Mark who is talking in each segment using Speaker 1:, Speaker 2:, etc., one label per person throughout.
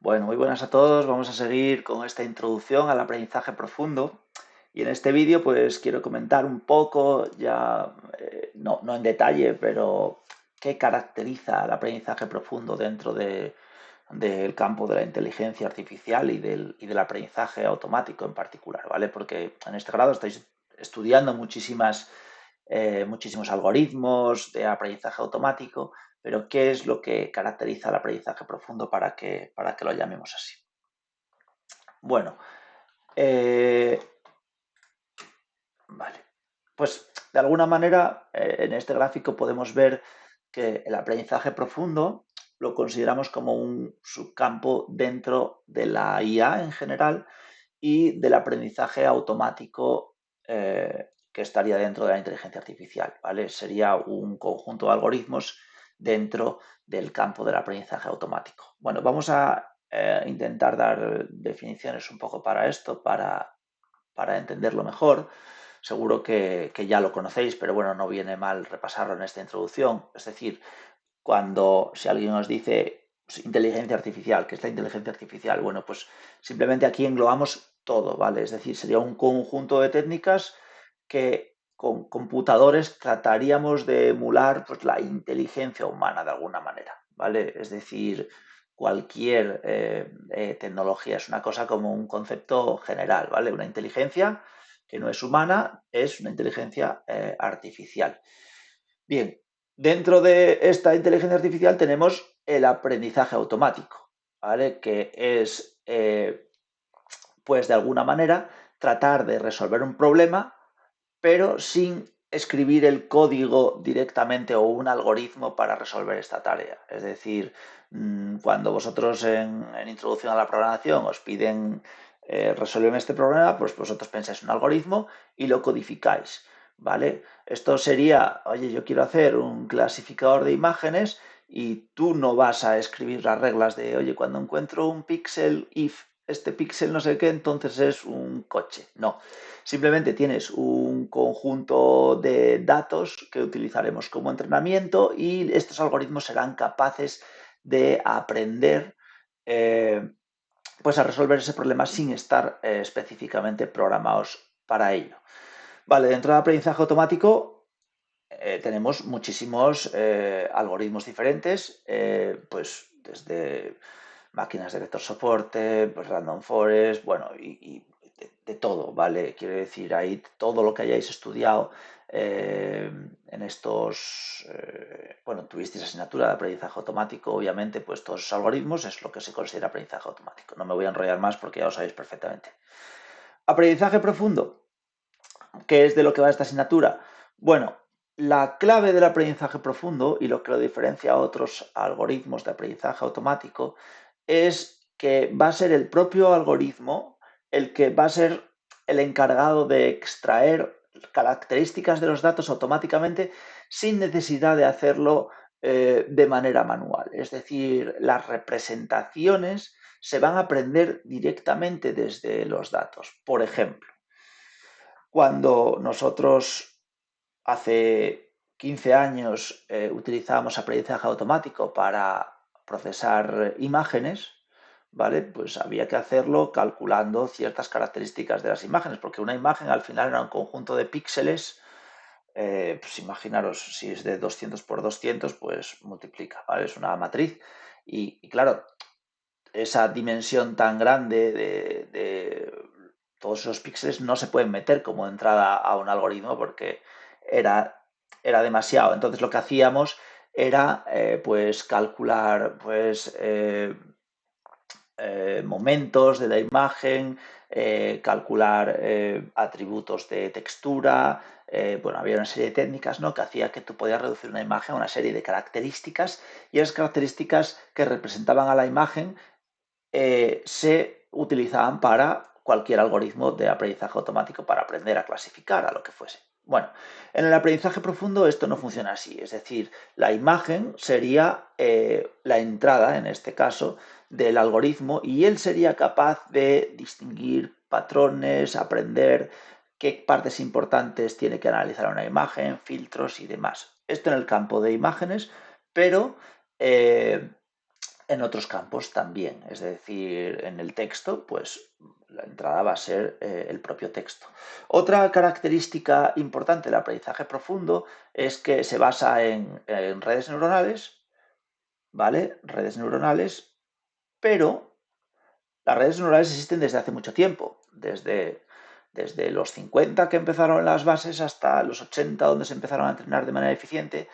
Speaker 1: Bueno, muy buenas a todos. Vamos a seguir con esta introducción al aprendizaje profundo. Y en este vídeo, pues quiero comentar un poco, ya no en detalle, pero qué caracteriza el aprendizaje profundo dentro del campo de la inteligencia artificial y del aprendizaje automático en particular, ¿vale? Porque en este grado estáis estudiando muchísimos algoritmos de aprendizaje automático, pero ¿qué es lo que caracteriza el aprendizaje profundo para que lo llamemos así? Bueno, eh, vale. Pues de alguna manera en este gráfico podemos ver que el aprendizaje profundo lo consideramos como un subcampo dentro de la IA en general y del aprendizaje automático que estaría dentro de la inteligencia artificial, ¿vale? Sería un conjunto de algoritmos dentro del campo del aprendizaje automático. Bueno, vamos a intentar dar definiciones un poco para esto, para entenderlo mejor. Seguro que ya lo conocéis, pero bueno, no viene mal repasarlo en esta introducción. Es decir, si alguien nos dice pues, inteligencia artificial, ¿qué es la inteligencia artificial? Bueno, pues simplemente aquí englobamos todo, ¿vale? Es decir, sería un conjunto de técnicas que con computadores trataríamos de emular pues, la inteligencia humana de alguna manera, ¿vale? Es decir, cualquier tecnología es una cosa como un concepto general, ¿vale? Una inteligencia que no es humana es una inteligencia artificial. Bien, dentro de esta inteligencia artificial tenemos el aprendizaje automático, ¿vale? Que es, pues de alguna manera, tratar de resolver un problema, pero sin escribir el código directamente o un algoritmo para resolver esta tarea. Es decir, cuando vosotros en introducción a la programación os piden resolver este problema, pues vosotros pensáis un algoritmo y lo codificáis. ¿Vale? Esto sería, oye, yo quiero hacer un clasificador de imágenes y tú no vas a escribir las reglas de, oye, cuando encuentro un píxel, if este píxel no sé qué, entonces es un coche. No, simplemente tienes un conjunto de datos que utilizaremos como entrenamiento y estos algoritmos serán capaces de aprender pues a resolver ese problema sin estar específicamente programados para ello. Vale, dentro del aprendizaje automático tenemos muchísimos algoritmos diferentes, pues desde máquinas de vector soporte, pues random forest, bueno, y de todo, ¿vale? Quiero decir, ahí todo lo que hayáis estudiado en estos, bueno, tuvisteis asignatura de aprendizaje automático, obviamente, pues todos esos algoritmos es lo que se considera aprendizaje automático. No me voy a enrollar más porque ya lo sabéis perfectamente. Aprendizaje profundo. ¿Qué es de lo que va esta asignatura? Bueno, la clave del aprendizaje profundo y lo que lo diferencia a otros algoritmos de aprendizaje automático es que va a ser el propio algoritmo el que va a ser el encargado de extraer características de los datos automáticamente sin necesidad de hacerlo de manera manual. Es decir, las representaciones se van a aprender directamente desde los datos. Por ejemplo, cuando nosotros hace 15 años utilizábamos aprendizaje automático para procesar imágenes, ¿vale? Pues había que hacerlo calculando ciertas características de las imágenes, porque una imagen al final era un conjunto de píxeles. Pues imaginaros, si es de 200 por 200, pues multiplica, ¿vale? Es una matriz. Y claro, esa dimensión tan grande de todos esos píxeles no se pueden meter como entrada a un algoritmo porque era, era demasiado. Entonces lo que hacíamos era pues calcular momentos de la imagen, calcular atributos de textura. Bueno, había una serie de técnicas, ¿no?, que hacía que tú podías reducir una imagen a una serie de características y esas características que representaban a la imagen se utilizaban para cualquier algoritmo de aprendizaje automático para aprender a clasificar a lo que fuese. Bueno, en el aprendizaje profundo esto no funciona así, es decir, la imagen sería la entrada, en este caso, del algoritmo y él sería capaz de distinguir patrones, aprender qué partes importantes tiene que analizar una imagen, filtros y demás. Esto en el campo de imágenes, pero En otros campos también, es decir, en el texto, pues la entrada va a ser el propio texto. Otra característica importante del aprendizaje profundo es que se basa en redes neuronales, ¿vale? Redes neuronales, pero las redes neuronales existen desde hace mucho tiempo, desde los 50 que empezaron las bases hasta los 80 donde se empezaron a entrenar de manera eficiente.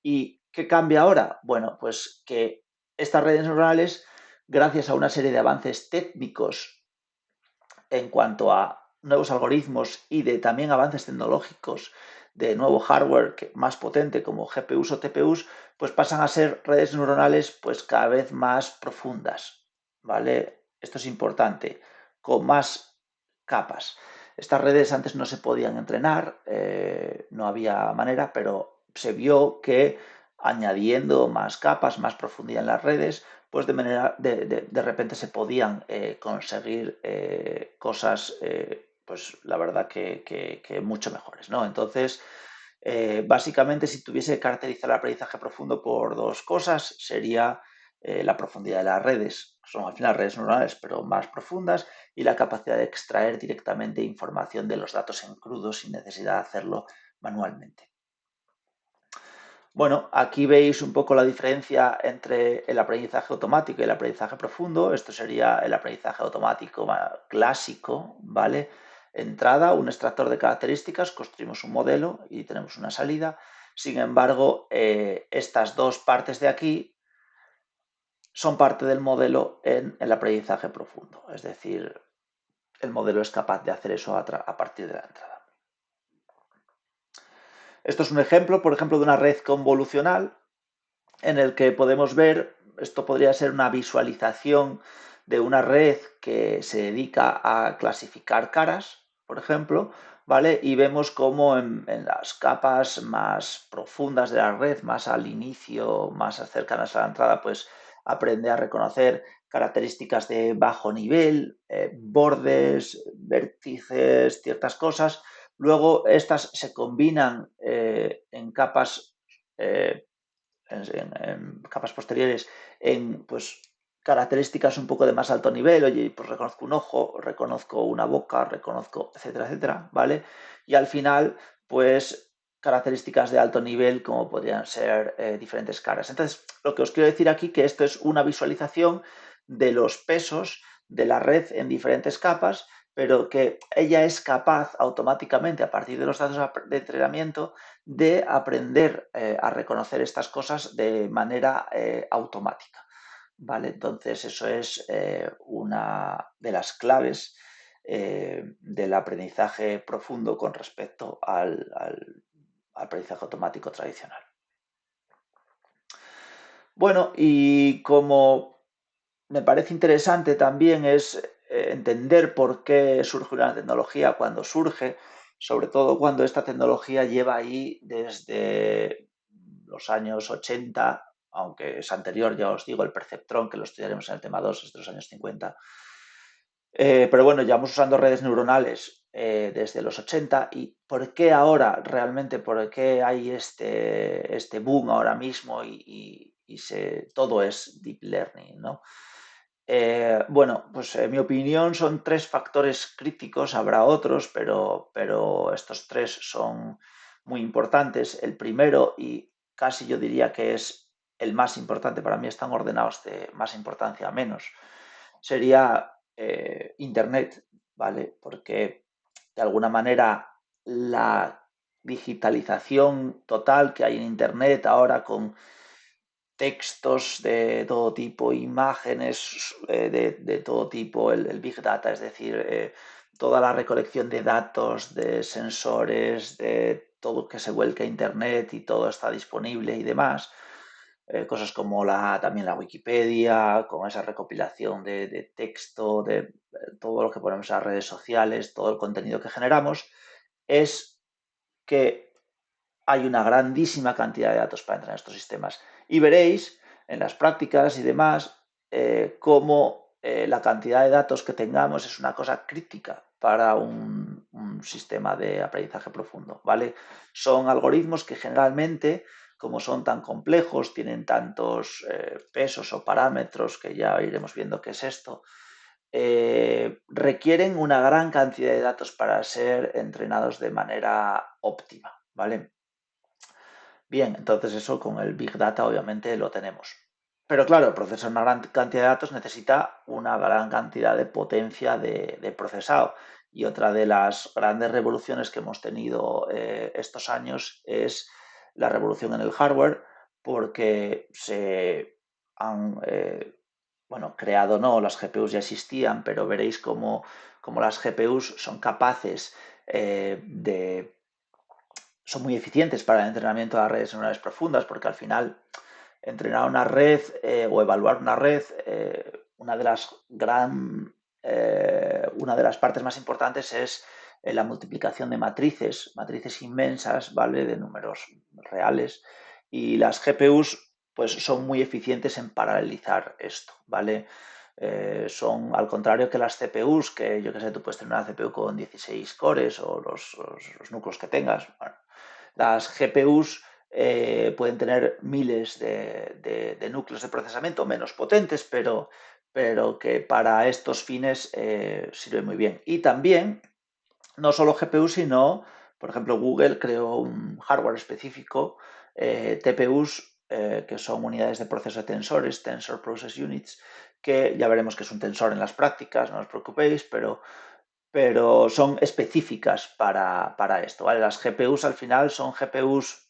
Speaker 1: ¿Y qué cambia ahora? Bueno, pues que estas redes neuronales, gracias a una serie de avances técnicos en cuanto a nuevos algoritmos y de también avances tecnológicos de nuevo hardware más potente como GPUs o TPUs, pues pasan a ser redes neuronales pues cada vez más profundas, ¿vale? Esto es importante, con más capas. Estas redes antes no se podían entrenar, no había manera, pero se vio que añadiendo más capas, más profundidad en las redes, pues de repente se podían conseguir cosas, pues la verdad que mucho mejores, ¿no? Entonces, básicamente, si tuviese que caracterizar el aprendizaje profundo por dos cosas, sería la profundidad de las redes, son al final redes neuronales, pero más profundas, y la capacidad de extraer directamente información de los datos en crudo sin necesidad de hacerlo manualmente. Bueno, aquí veis un poco la diferencia entre el aprendizaje automático y el aprendizaje profundo. Esto sería el aprendizaje automático clásico, ¿vale? Entrada, un extractor de características, construimos un modelo y tenemos una salida. Sin embargo, estas dos partes de aquí son parte del modelo en el aprendizaje profundo. Es decir, el modelo es capaz de hacer eso a partir de la entrada. Esto es un ejemplo, por ejemplo, de una red convolucional en el que podemos ver, esto podría ser una visualización de una red que se dedica a clasificar caras, por ejemplo, ¿vale? Y vemos cómo en las capas más profundas de la red, más al inicio, más cercanas a la entrada, pues aprende a reconocer características de bajo nivel, bordes, vértices, ciertas cosas. Luego estas se combinan en capas en capas posteriores en pues características un poco de más alto nivel, oye, pues reconozco un ojo, reconozco una boca, reconozco, etcétera, etcétera, ¿vale? Y al final, pues características de alto nivel como podrían ser diferentes caras. Entonces, lo que os quiero decir aquí que esto es una visualización de los pesos de la red en diferentes capas, pero que ella es capaz automáticamente a partir de los datos de entrenamiento de aprender a reconocer estas cosas de manera automática. ¿Vale? Entonces, eso es una de las claves del aprendizaje profundo con respecto al aprendizaje automático tradicional. Bueno, y como me parece interesante también es entender por qué surge una tecnología cuando surge, sobre todo cuando esta tecnología lleva ahí desde los años 80, aunque es anterior, ya os digo, el perceptrón, que lo estudiaremos en el tema 2, es de los años 50. Pero bueno, llevamos usando redes neuronales desde los 80 y ¿por qué ahora realmente, por qué hay este boom ahora mismo todo es deep learning, ¿no? Bueno, pues en mi opinión son tres factores críticos, habrá otros, pero estos tres son muy importantes. El primero, y casi yo diría que es el más importante, para mí están ordenados de más importancia a menos, sería Internet, ¿vale? Porque de alguna manera la digitalización total que hay en Internet ahora con textos de todo tipo, imágenes de todo tipo, el Big Data, es decir, toda la recolección de datos, de sensores, de todo que se vuelca a Internet y todo está disponible y demás. Cosas como también la Wikipedia, con esa recopilación de texto, de todo lo que ponemos a las redes sociales, todo el contenido que generamos, es que hay una grandísima cantidad de datos para entrar en estos sistemas. Y veréis en las prácticas y demás cómo la cantidad de datos que tengamos es una cosa crítica para un sistema de aprendizaje profundo, ¿vale? Son algoritmos que generalmente, como son tan complejos, tienen tantos pesos o parámetros, que ya iremos viendo qué es esto, requieren una gran cantidad de datos para ser entrenados de manera óptima, ¿vale? Bien, entonces eso con el Big Data obviamente lo tenemos. Pero claro, procesar una gran cantidad de datos necesita una gran cantidad de potencia de procesado. Y otra de las grandes revoluciones que hemos tenido estos años es la revolución en el hardware, porque se han, bueno, creado no, las GPUs ya existían, pero veréis cómo las GPUs son capaces de son muy eficientes para el entrenamiento de las redes neuronales profundas, porque al final entrenar una red o evaluar una red, una de las partes más importantes es la multiplicación de matrices inmensas, ¿vale? De números reales. Y las GPUs, pues, son muy eficientes en paralelizar esto, ¿vale? Son, al contrario que las CPUs, que yo que sé, tú puedes tener una CPU con 16 cores o los núcleos que tengas. Bueno, las GPUs pueden tener miles de núcleos de procesamiento menos potentes, pero que para estos fines sirve muy bien. Y también, no solo GPUs, sino, por ejemplo, Google creó un hardware específico, TPUs, que son unidades de proceso de tensores, Tensor Process Units, que ya veremos que es un tensor en las prácticas, no os preocupéis, pero son específicas para esto, ¿vale? Las GPUs al final son GPUs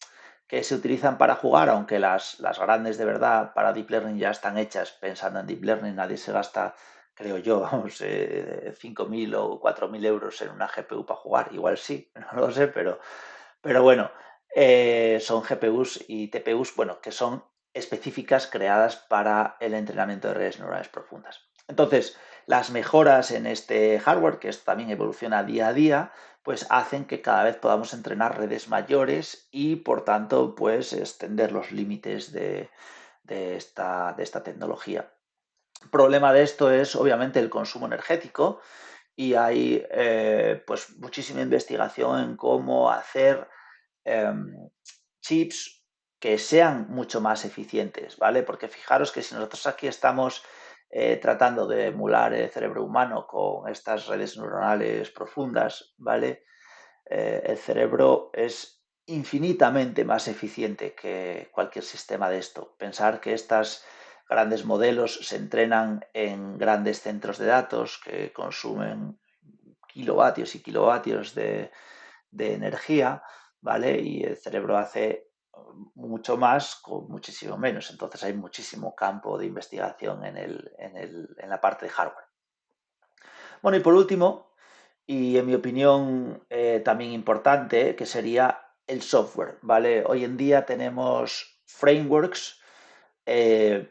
Speaker 1: que se utilizan para jugar, aunque las grandes de verdad para Deep Learning ya están hechas pensando en Deep Learning. Nadie se gasta, creo yo, vamos, 5.000 o 4.000 euros en una GPU para jugar. Igual sí, no lo sé, pero bueno, son GPUs y TPUs, bueno, que son específicas creadas para el entrenamiento de redes neuronales profundas. Entonces, las mejoras en este hardware, que esto también evoluciona día a día, pues hacen que cada vez podamos entrenar redes mayores y, por tanto, pues extender los límites de esta tecnología. El problema de esto es, obviamente, el consumo energético, y hay pues muchísima investigación en cómo hacer chips que sean mucho más eficientes, ¿vale? Porque fijaros que si nosotros aquí estamos tratando de emular el cerebro humano con estas redes neuronales profundas, ¿vale? El cerebro es infinitamente más eficiente que cualquier sistema de esto. Pensar que estos grandes modelos se entrenan en grandes centros de datos que consumen kilovatios y kilovatios de energía, ¿vale? Y el cerebro hace mucho más con muchísimo menos. Entonces hay muchísimo campo de investigación en la parte de hardware. Bueno, y por último, y en mi opinión también importante, que sería el software, ¿vale? Hoy en día tenemos frameworks de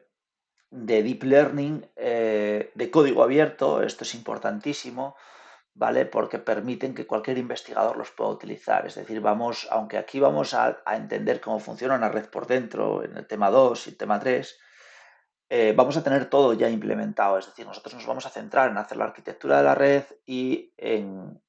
Speaker 1: deep learning, de código abierto. Esto es importantísimo, ¿vale? Porque permiten que cualquier investigador los pueda utilizar. Es decir, aunque aquí vamos a entender cómo funciona una red por dentro en el tema 2 y el tema 3, vamos a tener todo ya implementado. Es decir, nosotros nos vamos a centrar en hacer la arquitectura de la red y en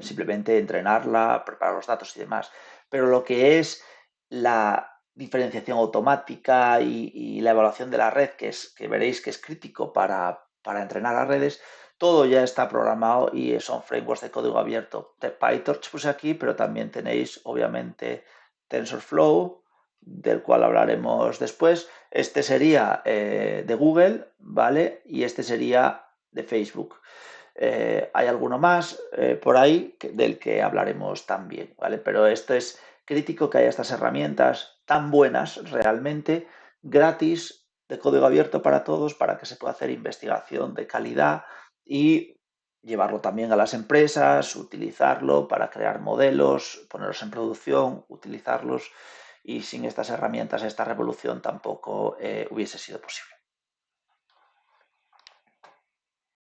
Speaker 1: simplemente entrenarla, preparar los datos y demás. Pero lo que es la diferenciación automática y la evaluación de la red, que veréis que es crítico para entrenar las redes, todo ya está programado y son frameworks de código abierto. PyTorch puse aquí, pero también tenéis, obviamente, TensorFlow, del cual hablaremos después. Este sería de Google, ¿vale? Y este sería de Facebook. Hay alguno más por ahí del que hablaremos también, ¿vale? Pero esto es crítico, que haya estas herramientas tan buenas realmente, gratis, de código abierto para todos, para que se pueda hacer investigación de calidad y llevarlo también a las empresas, utilizarlo para crear modelos, ponerlos en producción, utilizarlos, y sin estas herramientas esta revolución tampoco hubiese sido posible.